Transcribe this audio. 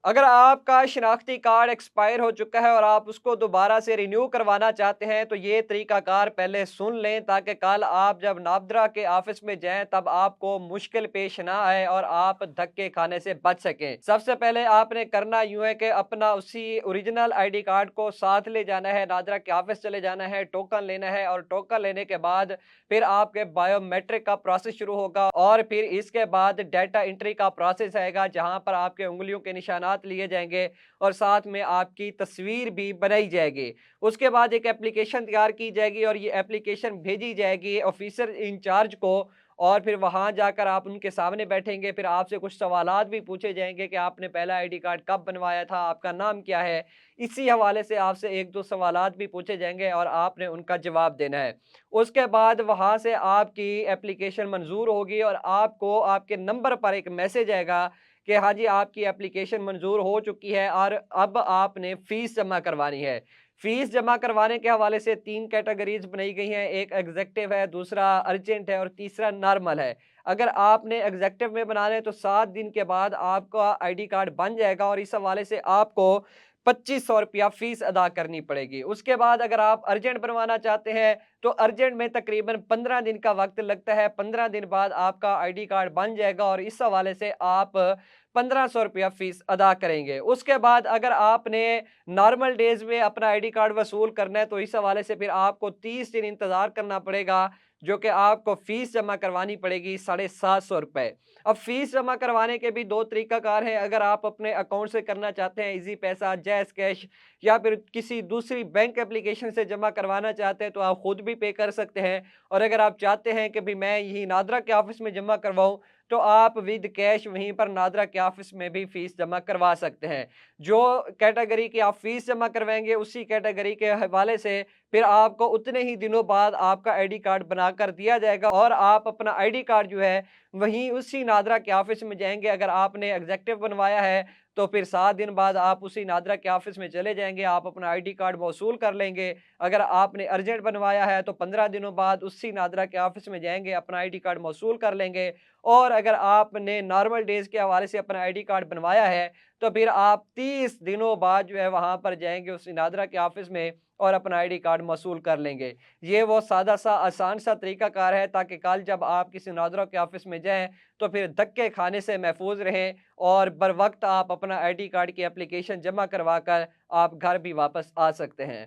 अगर आपका शिनाख्ती card expire हो चुका है और आप उसको दोबारा से रिन्यू करवाना चाहते हैं, तो ये तरीकाकार पहले सुन लें ताकि कल आप जब नाबदरा के ऑफिस में जाएँ, तब आपको मुश्किल पेश ना आए और आप धक्के खाने से बच सकें। सबसे पहले आपने करना यूँ है कि अपना उसी ओरिजिनल आईडी कार्ड को साथ ले जाना है, नादरा के ऑफिस चले जाना है, टोकन लेना है और टोकन लेने के बाद फिर आपके बायोमेट्रिक का प्रोसेस शुरू होगा और फिर इसके बाद डाटा एंट्री का प्रोसेस आएगा, जहाँ पर आपके उँगलियों के निशानात लिए जाएँगे और साथ में आपकी तस्वीर भी बनाई जाएगी। उसके बाद एक एप्लीकेशन तैयार की जाएगी और ये एप्लीकेशन भेजी जाएगी ऑफ़िसर इंचार्ज को और फिर वहाँ जाकर आप उनके सामने बैठेंगे, फिर आपसे कुछ सवालात भी पूछे जाएँगे कि आपने पहला आईडी कार्ड कब बनवाया था, आपका नाम क्या है? इसी हवाले से आपसे 1-2 सवालात भी पूछे जाएँगे और आपने उनका जवाब देना है। उसके बाद वहाँ से आपकी एप्लीकेशन मंज़ूर होगी और आपको आपके नंबर पर एक मैसेज आएगा कि हाँ जी, आपकी एप्लीकेशन मंज़ूर हो चुकी है और अब आपने फ़ीस जमा करवानी है। फ़ीस जमा करवाने के हवाले से 3 कैटेगरीज़ बनाई गई हैं, एक एग्ज़ेक्टिव है, दूसरा अर्जेंट है और तीसरा नॉर्मल है। अगर आपने एग्ज़ेक्टिव में बनाना है तो 7 दिन के बाद आपका आईडी कार्ड बन जाएगा और इस हवाले से आपको ₹2500 फ़ीस अदा करनी पड़ेगी। उसके बाद अगर आप अर्जेंट बनवाना चाहते हैं, तो अर्जेंट में तकरीबन 15 दिन का वक़्त लगता है। 15 दिन बाद आपका आईडी कार्ड बन जाएगा और इस हवाले से आप ₹1500 फ़ीस अदा करेंगे। उसके बाद अगर आपने नॉर्मल डेज़ में अपना आईडी कार्ड वसूल करना है, तो इस हवाले से फिर आपको 30 दिन इंतज़ार करना पड़ेगा, जो कि आपको फ़ीस जमा करवानी पड़ेगी ₹750। अब फ़ीस जमा करवाने के भी 2 तरीकाकार हैं। अगर आप अपने अकाउंट से करना चाहते हैं, ईज़ी पैसा, जैज़ कैश या फिर किसी दूसरी बैंक एप्लीकेशन से जमा करवाना चाहते हैं, तो आप खुद भी पे कर सकते हैं। और अगर आप चाहते हैं कि भई मैं यहीं नादरा के ऑफ़िस में जमा करवाऊँ, तो आप विद कैश वहीं पर नादरा के ऑफ़िस में भी फ़ीस जमा करवा सकते हैं। जो कैटेगरी की आप फ़ीस जमा करवाएँगे, उसी कैटेगरी के हवाले से फिर आपको उतने ही दिनों बाद आपका आईडी कार्ड बनाकर दिया जाएगा और आप अपना आईडी कार्ड जो है, वहीं उसी नादरा के ऑफ़िस में जाएँगे। अगर आपने एग्ज़ेक्टिव बनवाया है, तो फिर 7 दिन बाद आप उसी नादरा के ऑफ़िस में चले जाएँगे, आप अपना आईडी कार्ड मौसूल कर लेंगे। अगर आपने अर्जेंट बनवाया है, तो 15 दिनों बाद उसी नादरा के ऑफ़िस में जाएँगे, अपना आईडी कार्ड मौसूल कर लेंगे और अगर आपने नॉर्मल डेज़ के हवाले से अपना आईडी कार्ड बनवाया है, तो फिर आप 30 दिनों बाद जो है वहाँ पर जाएँगे उसी नादरा के ऑफ़िस में और अपना आईडी कार्ड मौसूल कर लेंगे। ये वो सादा-सा, आसान-सा तरीकाकार है ताकि कल जब आप किसी नादरा के ऑफ़िस में जाएँ, तो फिर धक्के खाने से महफूज़ रहें और बर वक़्त आप अपना आईडी कार्ड की एप्लीकेशन जमा करवा कर आप घर भी वापस आ सकते हैं।